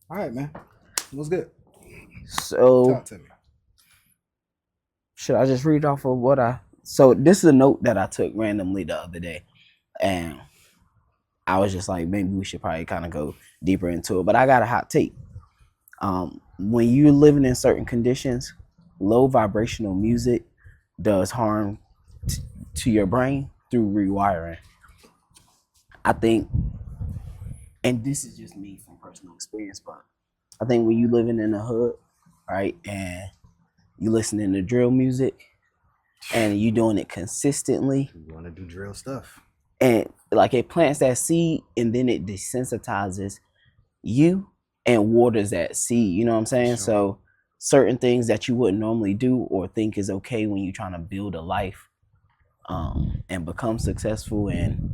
All right, man. What's good? So Talk to me. should I just read off of what I? So this is a note that I took randomly the other day, and I was just like, maybe we should probably kind of go deeper into it. But I got a hot take. When you're living in certain conditions, low vibrational music does harm to your brain through rewiring. I think, and this is just me from personal experience, but I think when you living in the hood, right, and you listening to drill music and you doing it consistently, You want to do drill stuff? and like it plants that seed and then it desensitizes you and waters that seed, you know what I'm For saying? sure. So certain things that you wouldn't normally do or think is okay when you're trying to build a life, and become successful and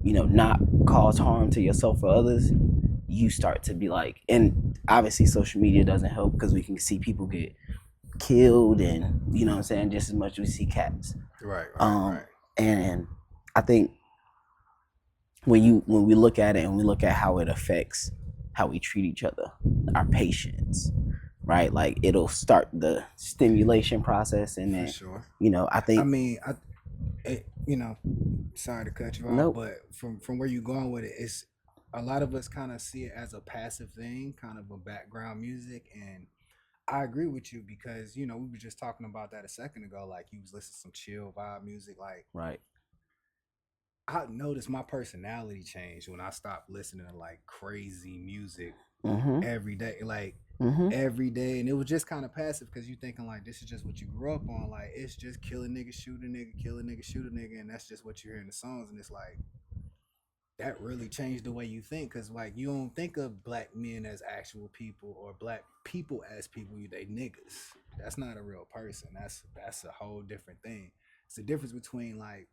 not cause harm to yourself or others, you start to be like, and obviously social media doesn't help because we can see people get killed, and you know what I'm saying, just as much as we see cats. Right, right, um right. and I think when we look at it and we look at how it affects how we treat each other, our patience, right? Like it'll start the stimulation process, and For then sure. I I think mean, I, it, you know, sorry to cut you off, nope. but from where you're going with it, it's a lot of us kind of see it as a passive thing, kind of a background music, and I agree with you because we were just talking about that a second ago. Like you was listening to some chill vibe music, like Right. I noticed my personality changed when I stopped listening to like crazy music Mm-hmm. every day, like Mm-hmm. every day, and it was just kind of passive because you thinking like this is just what you grew up on, like it's just kill a nigga, shoot a nigga, kill a nigga, shoot a nigga, and that's just what you hear in the songs, and it's like that really changed the way you think because like you don't think of black men as actual people or black people as people. They niggas. That's not a real person. That's a whole different thing. It's the difference between like,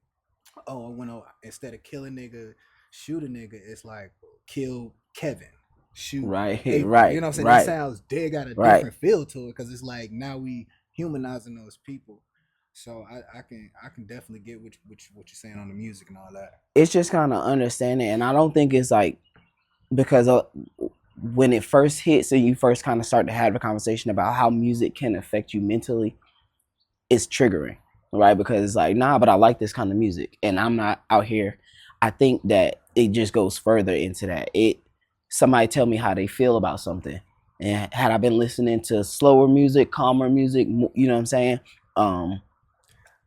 oh, I want to instead of kill a nigga, shoot a nigga. It's like kill Kevin, shoot Right. April. You Right. know what I'm saying? That Right. sounds they got a Right. different feel to it because it's like now we humanizing those people. So I can definitely get what you're saying on the music and all that. It's just kind of understanding, and I don't think it's like because when it first hits and you first kind of start to have a conversation about how music can affect you mentally, it's triggering, right? Because it's like, nah, but I like this kind of music, and I'm not out here. I think that it just goes further into that. Somebody tell me how they feel about something, and had I been listening to slower music, calmer music, you know what I'm saying? Um,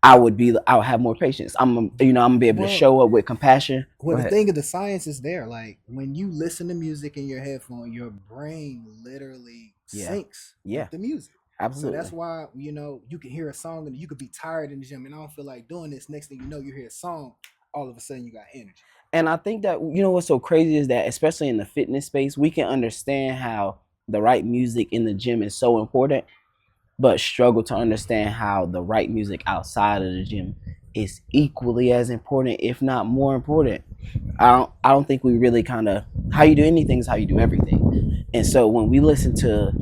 I would have more patience. I'm gonna be able to Well, show up with compassion. well, Go the ahead. thing of the science is there. Like when you listen to music in your headphone, your brain literally Yeah, syncs with yeah, the music. So that's absolutely. why you can hear a song and you could be tired in the gym and I don't feel like doing this. Next thing you know, you hear a song, all of a sudden you got energy. And I think that what's so crazy is that especially in the fitness space, we can understand how the right music in the gym is so important, but struggle to understand how the right music outside of the gym is equally as important, if not more important. I don't think we really kind of, how you do anything is how you do everything. And so when we listen to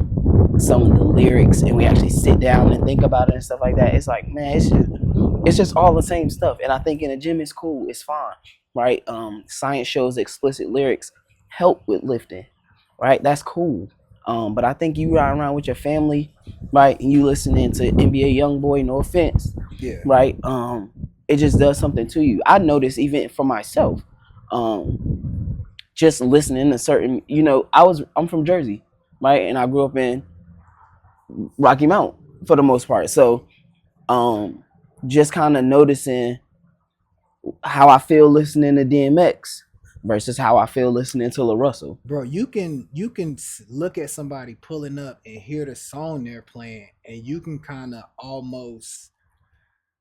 some of the lyrics and we actually sit down and think about it and stuff like that, it's like, man, it's just all the same stuff. And I think in the gym it's cool, it's fine, right? Science shows explicit lyrics help with lifting, right? That's cool. But I think you ride around with your family, right, and you listening to NBA YoungBoy, no offense, Yeah. right? It just does something to you. I noticed even for myself, just listening to certain, I'm from Jersey, right, and I grew up in Rocky Mount for the most part. So um, just kind of noticing how I feel listening to DMX versus how I feel listening to La Russell. Bro, you can look at somebody pulling up and hear the song they're playing and you can kind of almost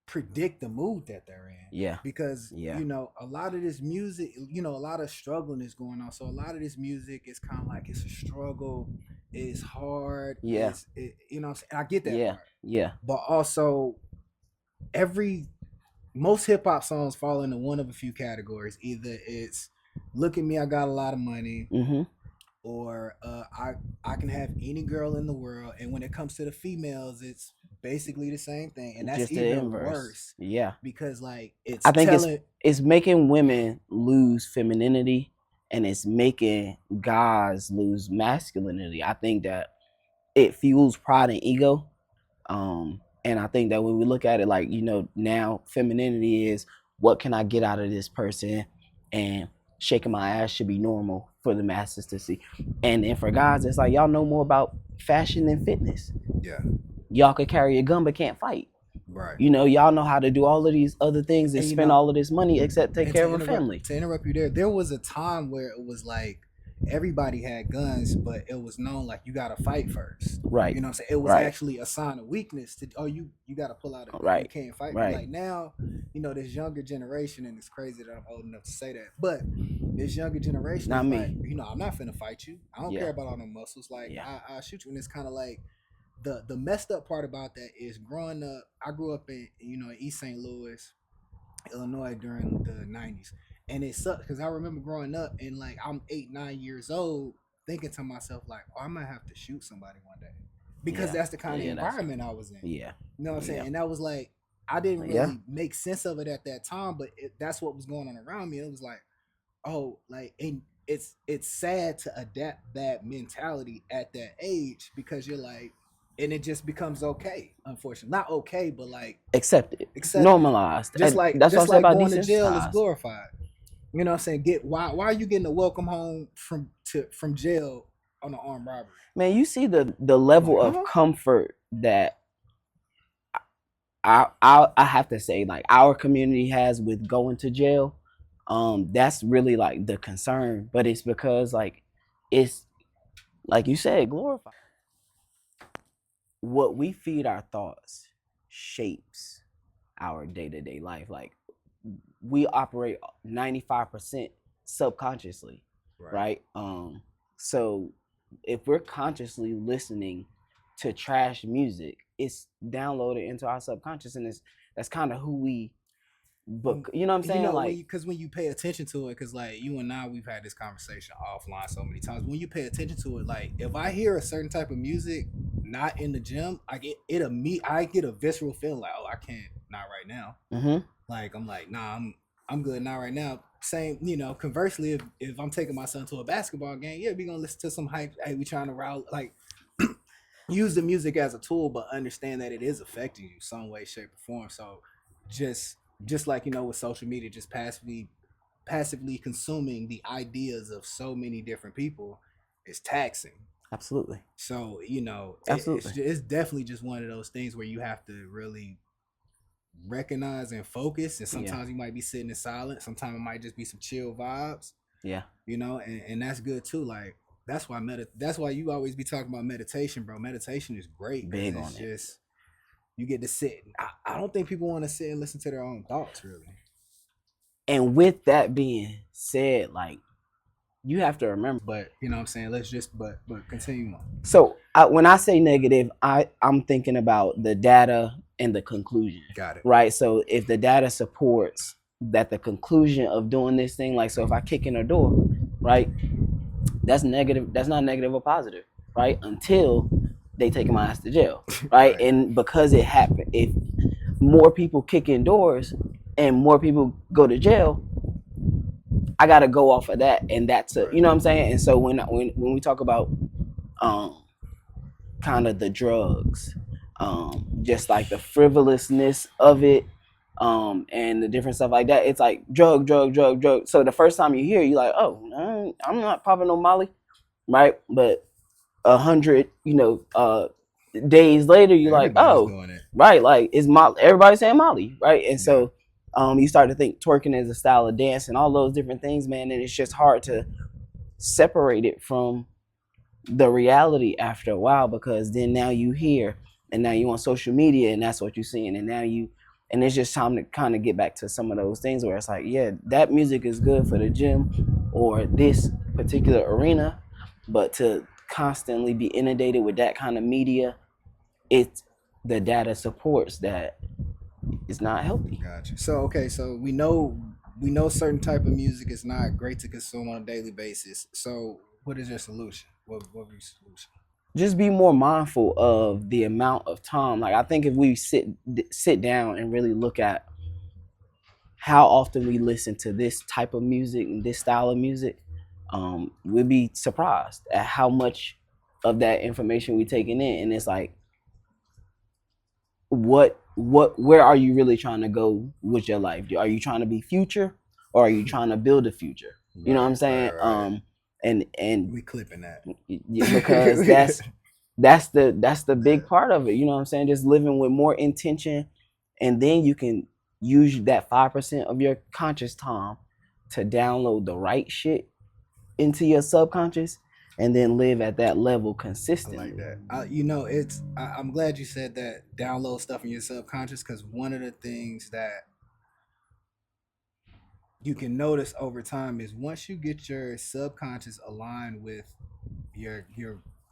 predict the mood that they're in Yeah, because yeah, a lot of this music, a lot of struggling is going on, so a lot of this music is kind of like it's a struggle, it's hard, yeah, what I'm saying? I get that yeah, part, yeah. but also every most hip-hop songs fall into one of a few categories. Either it's look at me, I got a lot of money, Mm-hmm. or I can have any girl in the world. And when it comes to the females, it's basically the same thing, and that's Just the even inverse. worse Yeah. because like it's I think it's telling. it's making women lose femininity and it's making guys lose masculinity. I think that it fuels pride and ego. And I think that when we look at it, like, now femininity is what can I get out of this person, and shaking my ass should be normal for the masses to see. And then for guys, it's like y'all know more about fashion than fitness. Yeah. Y'all could carry a gun but can't fight. Right. Y'all know how to do all of these other things and spend all of this money except take care of a family. To interrupt you there was a time where it was like everybody had guns, but it was known like you gotta fight first. Right. You know what I'm saying? It was actually a sign of weakness to you gotta pull out a gun. Right. You can't fight. Right. Like now, this younger generation, and it's crazy that I'm old enough to say that, but this younger generation Not is me. like, I'm not finna fight you. I don't care about all the muscles. Like I'll shoot you. And it's kinda like the messed up part about that is growing up, I grew up in East St. Louis, Illinois during the 90s. And it sucked because I remember growing up and like I'm 8, 9 years old thinking to myself like, oh, I might have to shoot somebody one day because that's the kind of environment I was in. Yeah. You know what I'm saying? And that was like, I didn't really make sense of it at that time, but that's what was going on around me. And it was like, oh, like, and it's sad to adapt that mentality at that age because you're like, and it just becomes okay. Unfortunately, not okay, but like accepted, normalized. Just like that's just what like going to jail is glorified. You know what I'm saying? Why are you getting a welcome home from jail on an armed robbery? Man, you see the level of comfort that I have to say, like, our community has with going to jail. That's really like the concern, but it's because like it's like you said, glorified. What we feed our thoughts shapes our day-to-day life. Like, we operate 95% subconsciously, right? So if we're consciously listening to trash music, it's downloaded into our subconscious, and that's kind of who we. But you know what I'm saying? Like, because when you pay attention to it, because like you and I, we've had this conversation offline so many times. When you pay attention to it, like if I hear a certain type of music not in the gym, I get a visceral feeling like, oh, I can't, not right now. Like I'm like, nah, I'm good, not right now. Same, conversely, if I'm taking my son to a basketball game, yeah, we gonna listen to some hype. Hey, we trying to route, like use the music as a tool, but understand that it is affecting you some way, shape, or form. So just like with social media, just passively consuming the ideas of so many different people is taxing. Absolutely. So absolutely, it's definitely just one of those things where you have to really recognize and focus. And sometimes you might be sitting in silence. Sometimes it might just be some chill vibes. Yeah. And that's good too. Like that's why you always be talking about meditation, bro. Meditation is great. Big on it's it. Just you get to sit. I don't think people want to sit and listen to their own thoughts, really. And with that being said, like, you have to remember. But you know what I'm saying? Let's just but continue on. So when I say negative, I'm thinking about the data and the conclusion. Got it. Right. So if the data supports that the conclusion of doing this thing, like, so if I kick in a door, right, that's negative. That's not negative or positive, right? Until they take my ass to jail, right? And because it happened, if more people kick in doors and more people go to jail, I gotta go off of that, and that's you know what I'm saying. And so when we talk about kind of the drugs, just like the frivolousness of it, and the different stuff like that, it's like drug. So the first time you hear it, you're like, oh, I'm not popping no Molly, right? But 100, days later, you're like, oh, right, like it's Molly. Everybody's saying Molly, right? And so you start to think twerking is a style of dance and all those different things, man. And it's just hard to separate it from the reality after a while, because then now you hear, and now you on social media, and that's what you're seeing, and it's just time to kind of get back to some of those things where it's like, yeah, that music is good for the gym or this particular arena, but to constantly be inundated with that kind of media, the data supports that it's not healthy. Gotcha. So okay, so we know certain type of music is not great to consume on a daily basis. So what is your solution? What would be your solution? Just be more mindful of the amount of time. Like, I think if we sit down and really look at how often we listen to this type of music and this style of music, we'd be surprised at how much of that information we taking in, and it's like, where are you really trying to go with your life? Are you trying to be future, or are you trying to build a future? You know what I'm saying? Right. And We clipping that because that's the big part of it. You know what I'm saying? Just living with more intention, and then you can use that 5% of your conscious time to download the right shit into your subconscious, and then live at that level I consistently. like that. I'm glad you said that. Download stuff in your subconscious, because one of the things that you can notice over time is once you get your subconscious aligned with your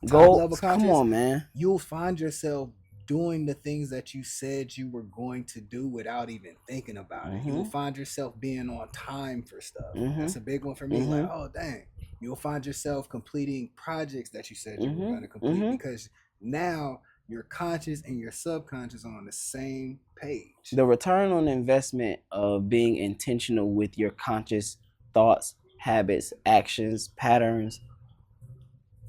top Go, level come conscious, on, man. you'll find yourself doing the things that you said you were going to do without even thinking about it. You'll Mm-hmm. find yourself being on time for stuff. Mm-hmm. That's a big one for me. Like, Mm-hmm. oh dang. You'll find yourself completing projects that you said you were Mm-hmm. going to complete, Mm-hmm. because now your conscious and your subconscious are on the same page. The return on investment of being intentional with your conscious thoughts, habits, actions, patterns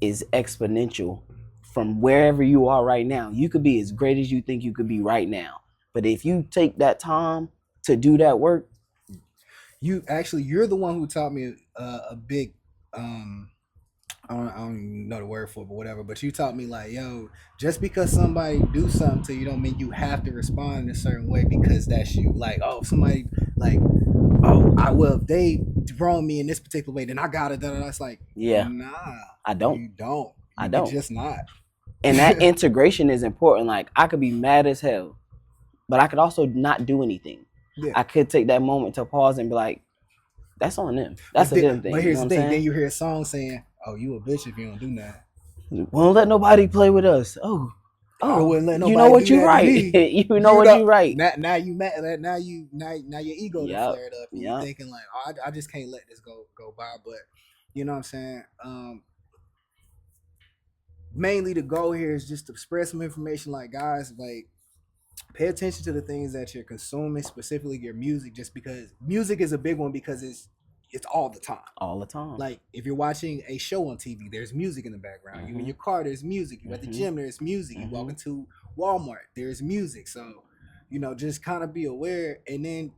is exponential from wherever you are right now. You could be as great as you think you could be right now. But if you take that time to do that work, You're the one who taught me a big I don't even know the word for it, but whatever. But you taught me like, yo, just because somebody do something to you, don't mean you have to respond in a certain way because that's you. Like, oh, somebody like, oh, I will. If they wrong me in this particular way, then I got it. That's like, yeah, nah, I don't. you don't. I You don't. just not. And that integration is important. Like, I could be mad as hell, but I could also not do anything. Yeah. I could take that moment to pause and be like, that's on them. That's But a them thing. but You know here's what the I'm thing. Then saying? you hear a song saying, "Oh, you a bitch if you don't do nothing." Won't let nobody play with us. I wouldn't let You know nobody what do you that to right. me. You know You what know, you right. now you mad. Now your ego to Yep. flared up, and you Yep. thinking like, oh, I just can't let this go by. But you know what I'm saying. Mainly the goal here is just to spread some information. Like, guys, like, pay attention to the things that you're consuming, specifically your music, just because music is a big one, because it's all the time. All the time. Like, if you're watching a show on TV, there's music in the background. Mm-hmm. You in your car, there's music. You at the gym, there's music. You walk into Walmart, there's music. So, just kind of be aware, and then,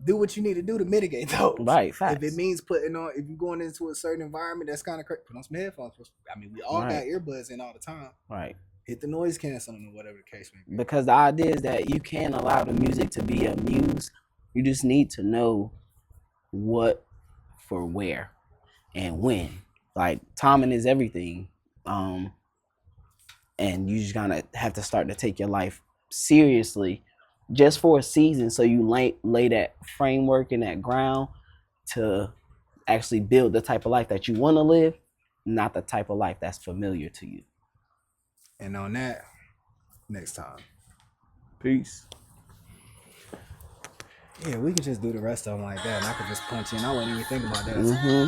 do what you need to do to mitigate those. Right, facts. If it means if you're going into a certain environment that's kind of crazy, put on some headphones. I mean, we all got earbuds in all the time. Right. Hit the noise canceling or whatever the case may be. Because the idea is that you can allow the music to be a muse. You just need to know what for where and when. Like, timing is everything. And you just gonna have to start to take your life seriously just for a season, so you lay that framework and that ground to actually build the type of life that you want to live, not the type of life that's familiar to you. And on that, next time. Peace. Yeah, we could just do the rest of them like that, and I could just punch in. I wouldn't even think about that. Mm-hmm.